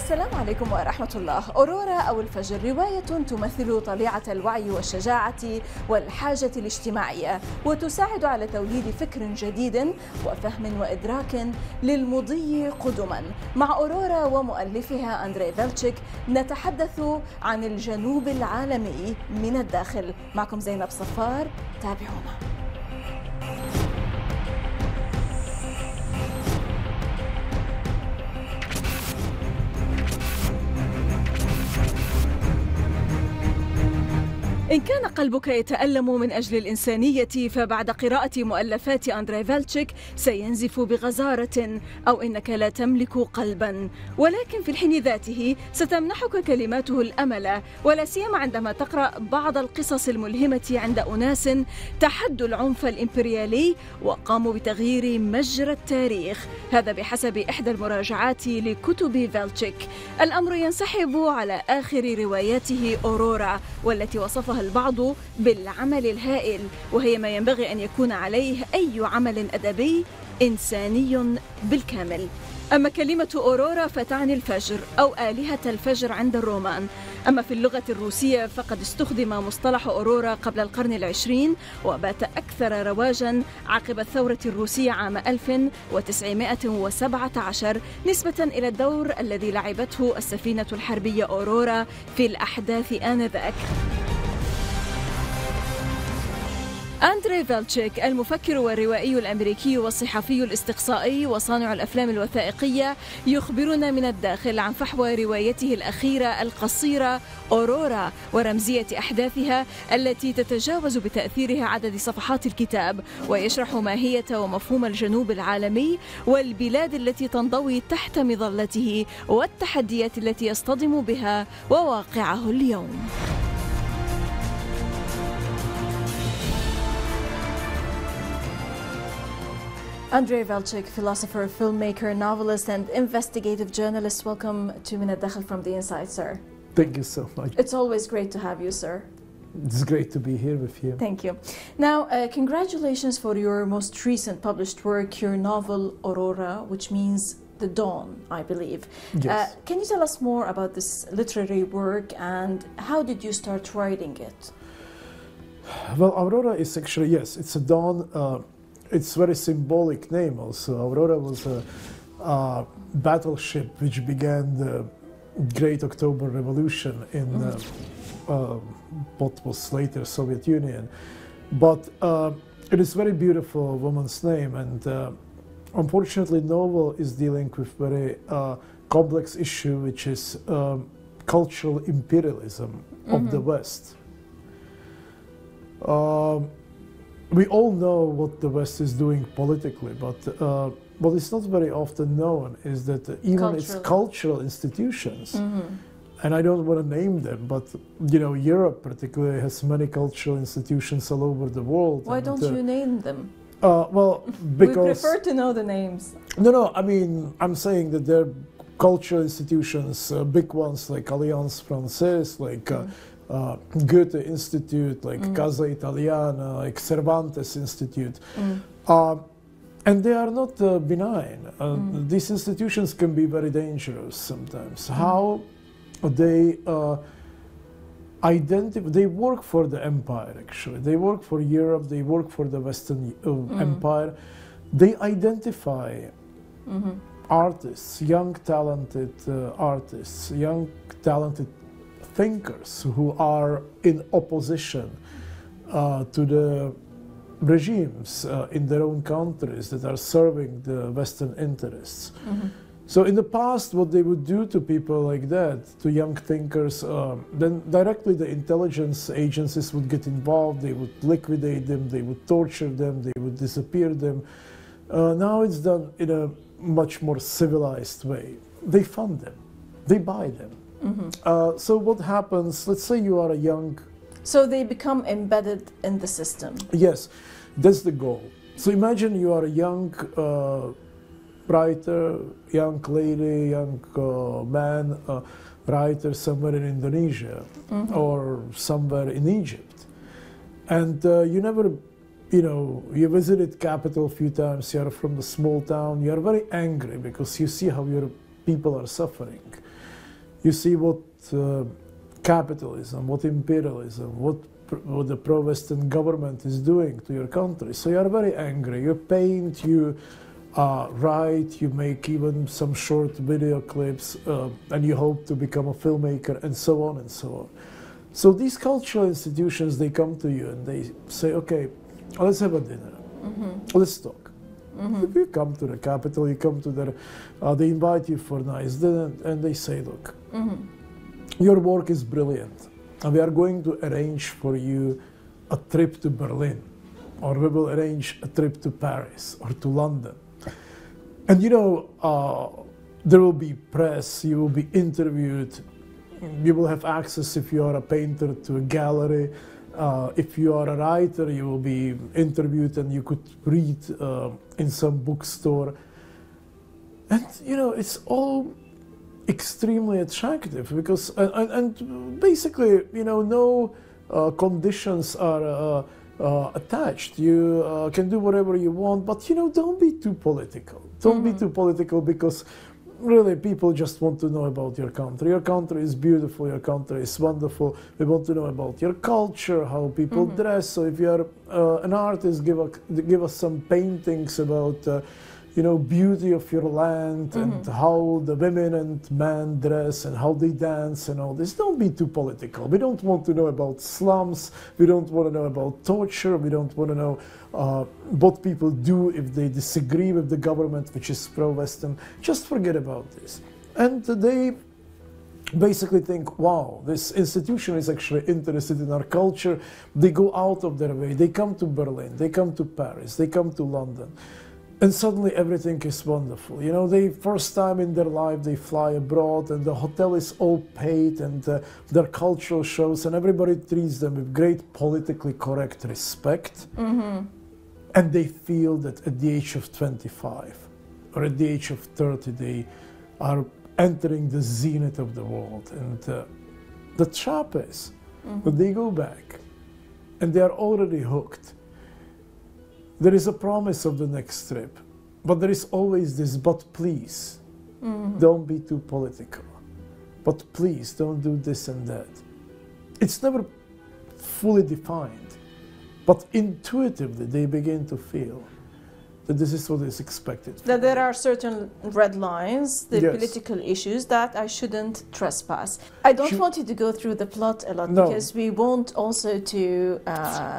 السلام عليكم ورحمة الله. أورورا أو الفجر رواية تمثل طليعة الوعي والشجاعة والحاجة الاجتماعية، وتساعد على توليد فكر جديد وفهم وإدراك للمضي قدما. مع أورورا ومؤلفها أندريه فيلتشيك نتحدث عن الجنوب العالمي من الداخل. معكم زينب صفار، تابعونا. إن كان قلبك يتألم من أجل الإنسانية، فبعد قراءة مؤلفات أندريه فيلتشيك سينزف بغزارة، أو إنك لا تملك قلبا. ولكن في الحين ذاته ستمنحك كلماته الأمل، ولا سيما عندما تقرأ بعض القصص الملهمة عند أناس تحدوا العنف الإمبريالي وقاموا بتغيير مجرى التاريخ. هذا بحسب إحدى المراجعات لكتب فيلتشيك. الأمر ينسحب على آخر رواياته أورورا، والتي وصفها البعض بالعمل الهائل، وهي ما ينبغي أن يكون عليه أي عمل أدبي إنساني بالكامل. أما كلمة أورورا فتعني الفجر أو آلهة الفجر عند الرومان. أما في اللغة الروسية فقد استخدم مصطلح أورورا قبل القرن العشرين، وبات أكثر رواجا عقب الثورة الروسية عام 1917 نسبة إلى الدور الذي لعبته السفينة الحربية أورورا في الأحداث آنذاك. أندريه فيلتشيك المفكر والروائي الأميركي والصحفي الاستقصائي وصانع الأفلام الوثائقية يخبرنا من الداخل عن فحوى روايته الأخيرة القصيرة أورورا ورمزية أحداثها التي تتجاوز بتأثيرها عدد صفحات الكتاب، ويشرح ماهية ومفهوم الجنوب العالمي والبلاد التي تنضوي تحت مظلته والتحديات التي يصطدم بها وواقعه اليوم. Andrei Velchik, philosopher, filmmaker, novelist, and investigative journalist. Welcome to من الداخل from the inside, sir. Thank you so much. It's always great to have you, sir. It's great to be here with you. Thank you. Now, congratulations for your most recent published work, your novel Aurora, which means the dawn, I believe. Yes. Can you tell us more about this literary work and how did you start writing it? Well, Aurora is actually, yes, it's a dawn. It's a very symbolic name also. Aurora was a battleship which began the Great October Revolution in what was later Soviet Union. But it is a very beautiful woman's name, and unfortunately novel is dealing with very complex issue, which is cultural imperialism of the West. We all know what the West is doing politically, but what is not very often known is that even its cultural institutions, and I don't want to name them, but you know, Europe particularly has many cultural institutions all over the world. Why don't you name them? Well, because we prefer to know the names. No, I mean, I'm saying that they're cultural institutions, big ones like Alliance Française, like Goethe Institute, like Casa Italiana, like Cervantes Institute. And they are not benign. These institutions can be very dangerous sometimes. How they they work for the empire, actually. They work for Europe, they work for the Western Empire. They identify artists, young talented artists, young talented thinkers who are in opposition to the regimes in their own countries that are serving the Western interests. So in the past, what they would do to people like that, to young thinkers, then directly the intelligence agencies would get involved, they would liquidate them, they would torture them, they would disappear them. Now it's done in a much more civilized way. They fund them, they buy them. So what happens, let's say you are a young... So they become embedded in the system. Yes, that's the goal. So imagine you are a young writer, young lady, young man, writer somewhere in Indonesia or somewhere in Egypt. And you never, you know, you visited capital a few times, you are from the small town, you are very angry because you see how your people are suffering. You see what capitalism, what imperialism, what the pro-Western government is doing to your country. So you are very angry. You paint, you write, you make even some short video clips, and you hope to become a filmmaker, and so on and so on. So these cultural institutions, they come to you and they say, okay, let's have a dinner. Let's talk. If you come to the capital, you come to their, they invite you for a nice dinner, and they say, look, your work is brilliant, and we are going to arrange for you a trip to Berlin, or we will arrange a trip to Paris or to London. And you know, there will be press, you will be interviewed, you will have access, if you are a painter, to a gallery. If you are a writer, you will be interviewed and you could read in some bookstore. And you know, it's all extremely attractive because, and basically, you know, no conditions are attached. You can do whatever you want, but you know, don't be too political. Don't be too political, because really people just want to know about your country. Your country is beautiful, your country is wonderful. We want to know about your culture, how people dress. So if you are an artist, give us some paintings about you know, beauty of your land and how the women and men dress and how they dance and all this. Don't be too political. We don't want to know about slums. We don't want to know about torture. We don't want to know what people do if they disagree with the government, which is pro-Western. Just forget about this. And they basically think, wow, this institution is actually interested in our culture. They go out of their way. They come to Berlin. They come to Paris. They come to London. And suddenly everything is wonderful. You know, they first time in their life they fly abroad, and the hotel is all paid, and their cultural shows, and everybody treats them with great politically correct respect. And they feel that at the age of 25 or at the age of 30, they are entering the zenith of the world. And the trap is that they go back and they are already hooked. There is a promise of the next trip, but there is always this, but please, don't be too political. But please, don't do this and that. It's never fully defined, but intuitively they begin to feel that this is what is expected. That there are certain red lines, the political issues that I shouldn't trespass. I don't want you to go through the plot a lot, because we want also to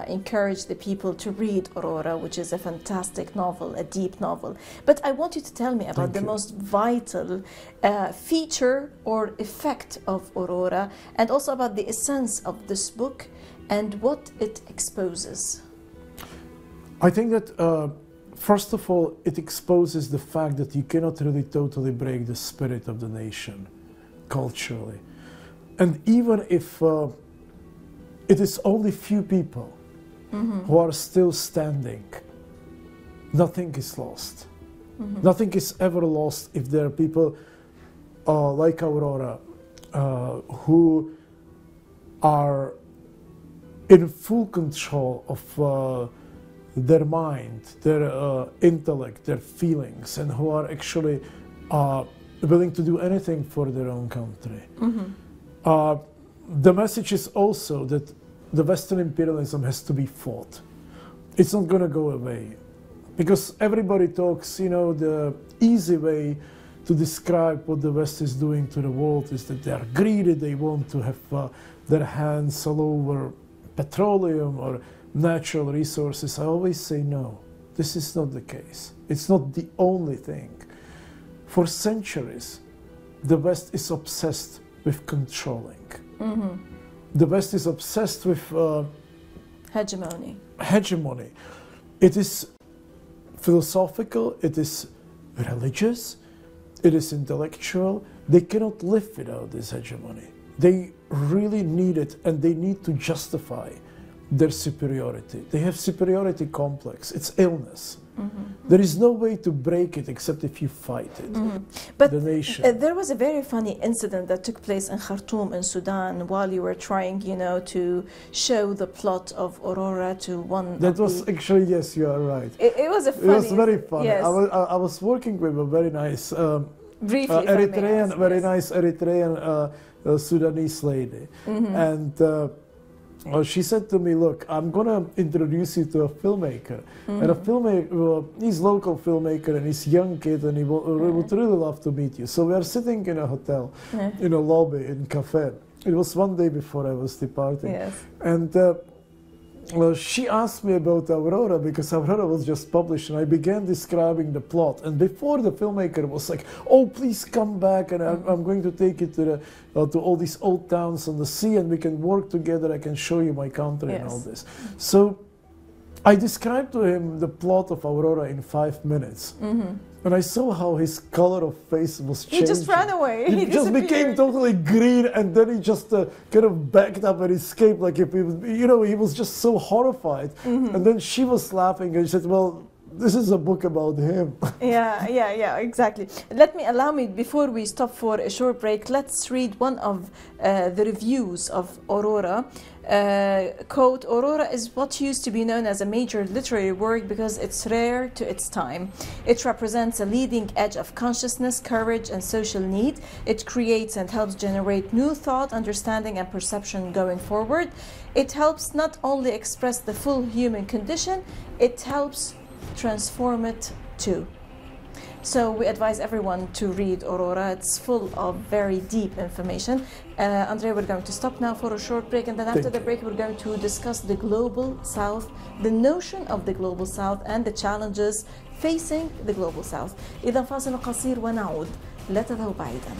encourage the people to read Aurora, which is a fantastic novel, a deep novel. But I want you to tell me about the most vital feature or effect of Aurora, and also about the essence of this book and what it exposes. I think that first of all, it exposes the fact that you cannot really totally break the spirit of the nation culturally. And even if it is only few people who are still standing, nothing is lost. Nothing is ever lost if there are people like Aurora who are in full control of their mind, their intellect, their feelings, and who are actually willing to do anything for their own country. The message is also that the Western imperialism has to be fought. It's not going to go away, because everybody talks, you know, the easy way to describe what the West is doing to the world is that they are greedy, they want to have their hands all over petroleum or natural resources. I always say no, this is not the case. It's not the only thing. For centuries, the West is obsessed with controlling. The West is obsessed with hegemony. Hegemony. It is philosophical, it is religious, it is intellectual. They cannot live without this hegemony. They really need it, and they need to justify their superiority. They have superiority complex. It's illness. There is no way to break it except if you fight it. But the nation. There was a very funny incident that took place in Khartoum in Sudan while you were trying, you know, to show the plot of Aurora to one. That was actually, yes, you are right. It was a funny. It was very funny. Yes. I was working with a very nice Briefly, Eritrean, very nice Eritrean Sudanese lady. And she said to me, look, I'm going to introduce you to a filmmaker. And a filmmaker, he's a local filmmaker and he's a young kid and he would really love to meet you. So we are sitting in a hotel, in a lobby, in a cafe. It was one day before I was departing. Yes. And she asked me about Aurora because Aurora was just published, and I began describing the plot. And before the filmmaker was like, "Oh, please come back, and I'm going to take you to all these old towns on the sea, and we can work together. I can show you my country and all this." So I described to him the plot of Aurora in 5 minutes. And I saw how his color of face was changing. He just ran away. He just became totally green, and then he just kind of backed up and escaped, like if he was, he was just so horrified. And then she was laughing, and she said, "Well, this is a book about him." Yeah, exactly. Allow me, before we stop for a short break, let's read one of the reviews of Aurora. Quote, "Aurora is what used to be known as a major literary work because it's rare to its time. It represents a leading edge of consciousness, courage, and social need. It creates and helps generate new thought, understanding, and perception going forward. It helps not only express the full human condition, it helps transform it too." So we advise everyone to read Aurora. It's full of very deep information. Andrea, we're going to stop now for a short break, and then after the break we're going to discuss the global south, the notion of the global south and the challenges facing the global south. إذا فاصل قصير ونعود، لا تذهبوا بعيدا.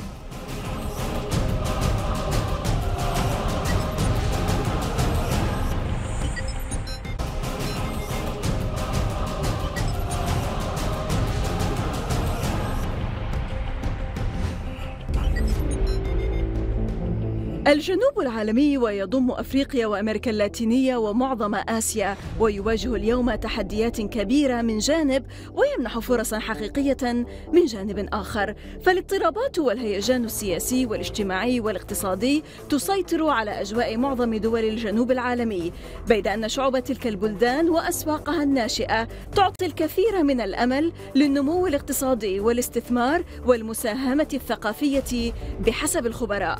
الجنوب العالمي ويضم أفريقيا وأمريكا اللاتينية ومعظم آسيا، ويواجه اليوم تحديات كبيرة من جانب ويمنح فرصا حقيقية من جانب آخر. فالاضطرابات والهيجان السياسي والاجتماعي والاقتصادي تسيطر على أجواء معظم دول الجنوب العالمي، بيد أن شعوب تلك البلدان وأسواقها الناشئة تعطي الكثير من الأمل للنمو الاقتصادي والاستثمار والمساهمة الثقافية بحسب الخبراء.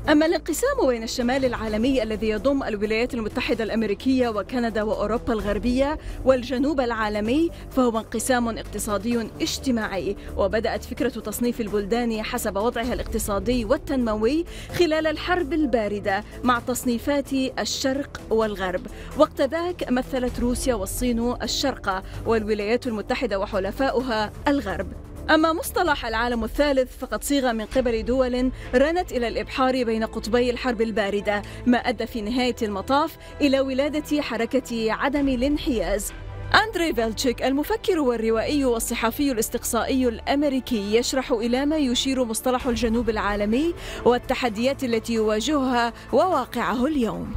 أما الانقسام بين الشمال العالمي الذي يضم الولايات المتحدة الأمريكية وكندا وأوروبا الغربية والجنوب العالمي فهو انقسام اقتصادي اجتماعي، وبدأت فكرة تصنيف البلدان حسب وضعها الاقتصادي والتنموي خلال الحرب الباردة مع تصنيفات الشرق والغرب. وقت ذاك مثلت روسيا والصين الشرق والولايات المتحدة وحلفاؤها الغرب. أما مصطلح العالم الثالث فقد صيغ من قبل دول رنت إلى الإبحار بين قطبي الحرب الباردة، ما أدى في نهاية المطاف إلى ولادة حركة عدم الانحياز. أندريه فيلتشيك المفكر والروائي والصحفي الاستقصائي الأمريكي يشرح إلى ما يشير مصطلح الجنوب العالمي والتحديات التي يواجهها وواقعه اليوم.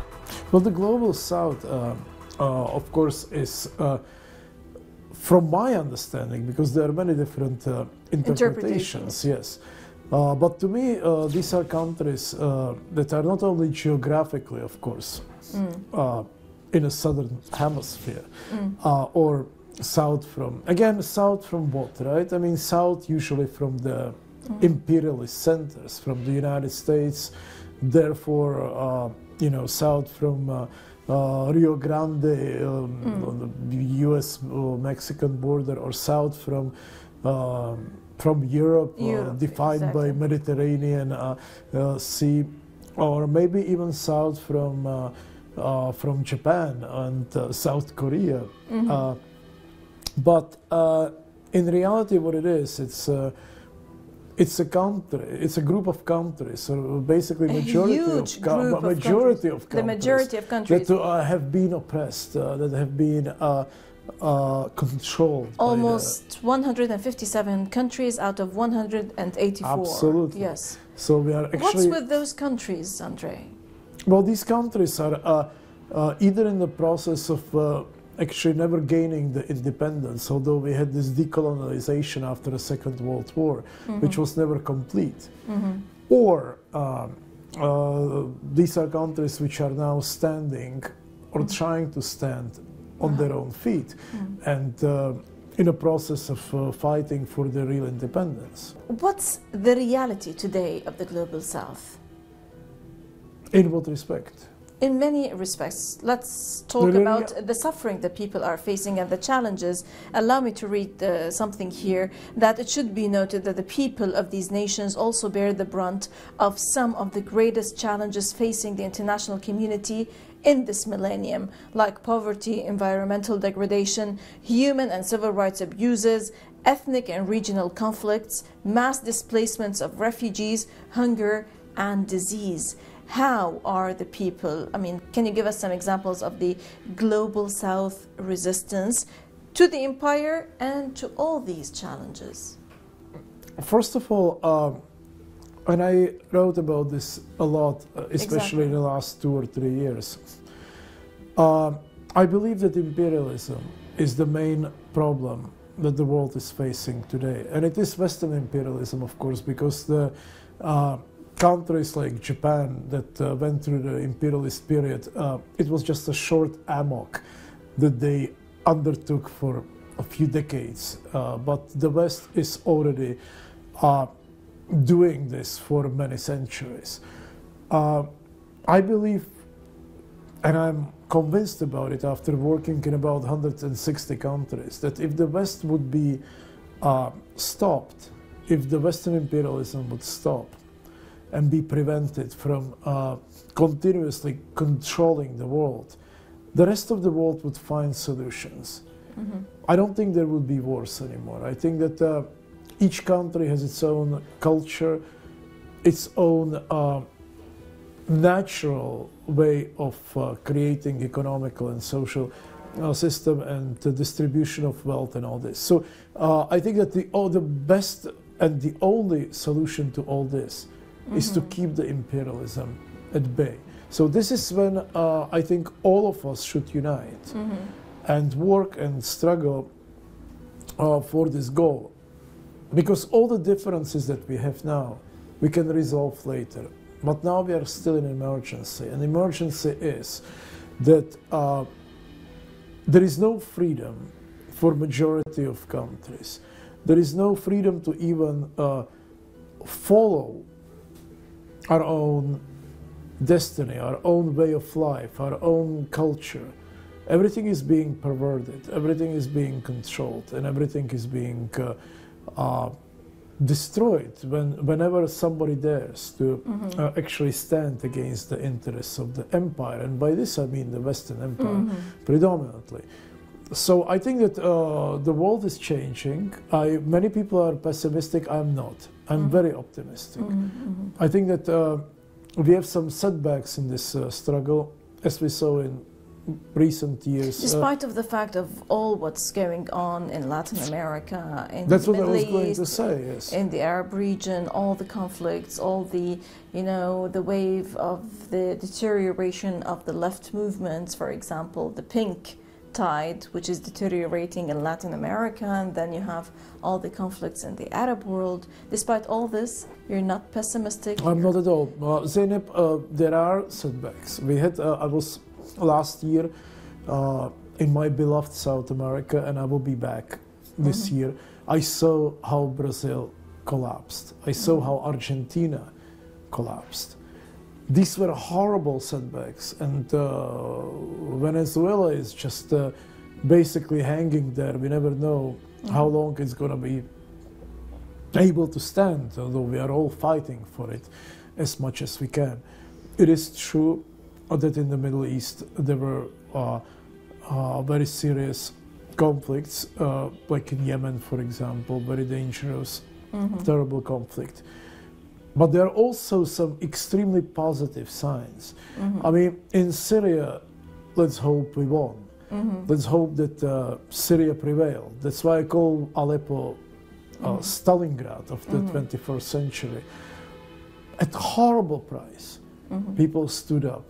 Well, the global south, of course, is from my understanding, because there are many different interpretations, yes. But to me, these are countries that are not only geographically, of course, in a southern hemisphere, or south from what, right? I mean, south usually from the imperialist centers, from the United States, therefore, south from Rio Grande on the U.S.-Mexican border, or south from Europe defined by Mediterranean Sea, or maybe even south from Japan and South Korea. But in reality, what it is, it's a country. It's a group of countries. So basically, majority of countries that have been oppressed, that have been controlled. Almost 157 countries out of 184. Absolutely. Yes. So we are actually. What's with those countries, Andrei? Well, these countries are either in the process of actually never gaining the independence, although we had this decolonization after the Second World War, which was never complete. Or these are countries which are now standing or trying to stand on their own feet. And in a process of fighting for their real independence. What's the reality today of the Global South? In what respect? In many respects. Let's talk about the suffering that people are facing and the challenges. Allow me to read something here, that it should be noted that the people of these nations also bear the brunt of some of the greatest challenges facing the international community in this millennium, like poverty, environmental degradation, human and civil rights abuses, ethnic and regional conflicts, mass displacements of refugees, hunger, and disease. How are the people, I mean, can you give us some examples of the Global South resistance to the empire and to all these challenges? First of all, and I wrote about this a lot, especially in the last 2 or 3 years. I believe that imperialism is the main problem that the world is facing today. And it is Western imperialism, of course, because the countries like Japan that went through the imperialist period, it was just a short amok that they undertook for a few decades. But the West is already doing this for many centuries. I believe, and I'm convinced about it after working in about 160 countries, that if the West would be stopped, if the Western imperialism would stop and be prevented from continuously controlling the world, the rest of the world would find solutions. Mm-hmm. I don't think there would be wars anymore. I think that each country has its own culture, its own natural way of creating economical and social system and the distribution of wealth and all this. So I think that the best and the only solution to all this is to keep the imperialism at bay. So this is when I think all of us should unite and work and struggle for this goal. Because all the differences that we have now, we can resolve later. But now we are still in emergency. And emergency is that there is no freedom for majority of countries. There is no freedom to even follow our own destiny, our own way of life, our own culture. Everything is being perverted, everything is being controlled, and everything is being destroyed whenever somebody dares to actually stand against the interests of the empire. And by this I mean the Western Empire predominantly. So I think that the world is changing. Many people are pessimistic. I'm not. I'm very optimistic. I think that we have some setbacks in this struggle, as we saw in recent years. Despite of the fact of all what's going on in Latin America, in that's the what Middle I was going East, to say, yes. in the Arab region, all the conflicts, all the, the wave of the deterioration of the left movements, for example, the pink tide, which is deteriorating in Latin America, and then you have all the conflicts in the Arab world. Despite all this, you're not pessimistic? I'm not at all. Zeynep, there are setbacks. We had, I was last year in my beloved South America, and I will be back this year. I saw how Brazil collapsed. I saw how Argentina collapsed. These were horrible setbacks, and Venezuela is just basically hanging there. We never know how long it's going to be able to stand, although we are all fighting for it as much as we can. It is true that in the Middle East there were very serious conflicts, like in Yemen, for example, very dangerous, terrible conflict. But there are also some extremely positive signs. I mean, in Syria, let's hope we won. Let's hope that Syria prevailed. That's why I call Aleppo Stalingrad of the 21st century. At horrible price, people stood up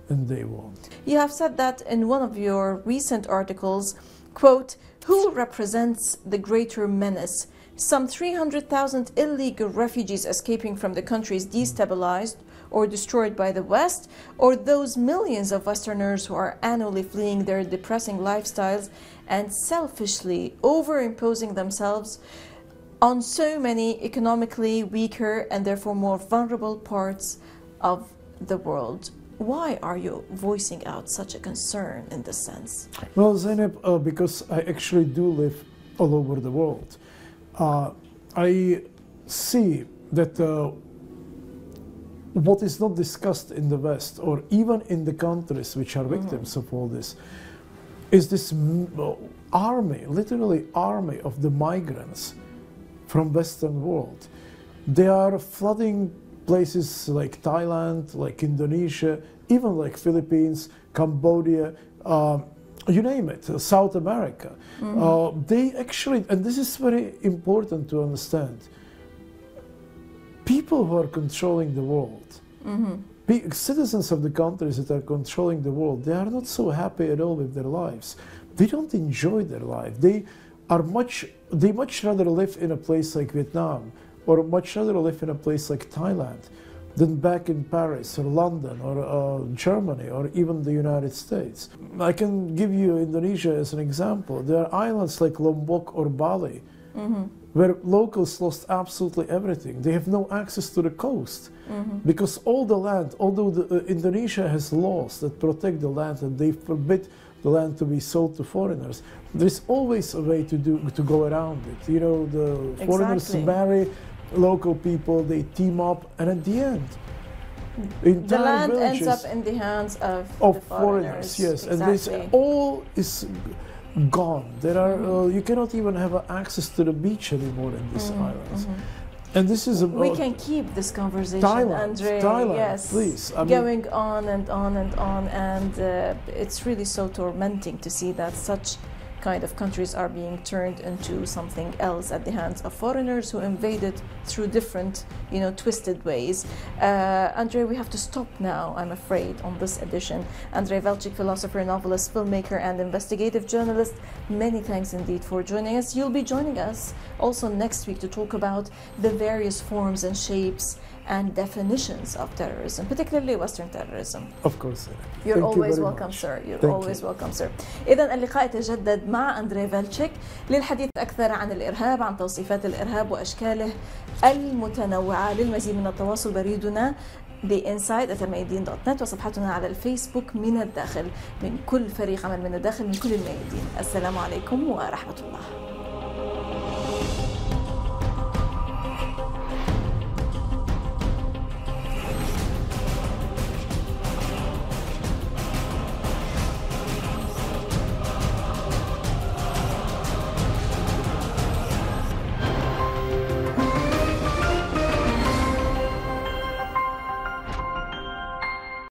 and they won. You have said that in one of your recent articles, quote, "Who represents the greater menace? Some 300,000 illegal refugees escaping from the countries destabilized, or destroyed by the West, or those millions of Westerners who are annually fleeing their depressing lifestyles and selfishly overimposing themselves on so many economically weaker and therefore more vulnerable parts of the world. Why are you voicing out such a concern in this sense? Well, Zeynep, because I actually do live all over the world. I see that what is not discussed in the West, or even in the countries which are victims of all this, is this army, literally army of the migrants from Western world. They are flooding places like Thailand, like Indonesia, even like Philippines, Cambodia, you name it, South America. They actually, and this is very important to understand, people who are controlling the world, citizens of the countries that are controlling the world, they are not so happy at all with their lives. They don't enjoy their life. They much rather live in a place like Vietnam, or much rather live in a place like Thailand, than back in Paris or London or Germany or even the United States. I can give you Indonesia as an example. There are islands like Lombok or Bali, where locals lost absolutely everything. They have no access to the coast, because all the land, although Indonesia has laws that protect the land and they forbid the land to be sold to foreigners, there's always a way to go around it. You know, the foreigners marry local people, they team up, and at the end, the land ends up in the hands of the foreigners. Yes, exactly. And this all is gone. There are you cannot even have access to the beach anymore in these islands. And this is we can keep this conversation, Andrei, yes, please. Going on and on and on, and it's really so tormenting to see that such kind of countries are being turned into something else at the hands of foreigners who invaded through different, twisted ways. Andrei, we have to stop now, I'm afraid, on this edition. Andrei Feliczek, philosopher, novelist, filmmaker, and investigative journalist, many thanks indeed for joining us. You'll be joining us also next week to talk about the various forms and shapes and definitions of terrorism, particularly Western terrorism. Of course. You're always welcome, sir. You're always welcome, sir. إذن اللقاء يتجدد مع أندريه فيلتشيك للحديث أكثر عن الإرهاب، عن توصيفات الإرهاب وأشكاله المتنوعة. للمزيد من التواصل بريدنا @Mayadeen.net وصفحتنا على الفيسبوك من الداخل، من كل فريق عمل من الداخل، من كل الميادين. السلام عليكم ورحمة الله.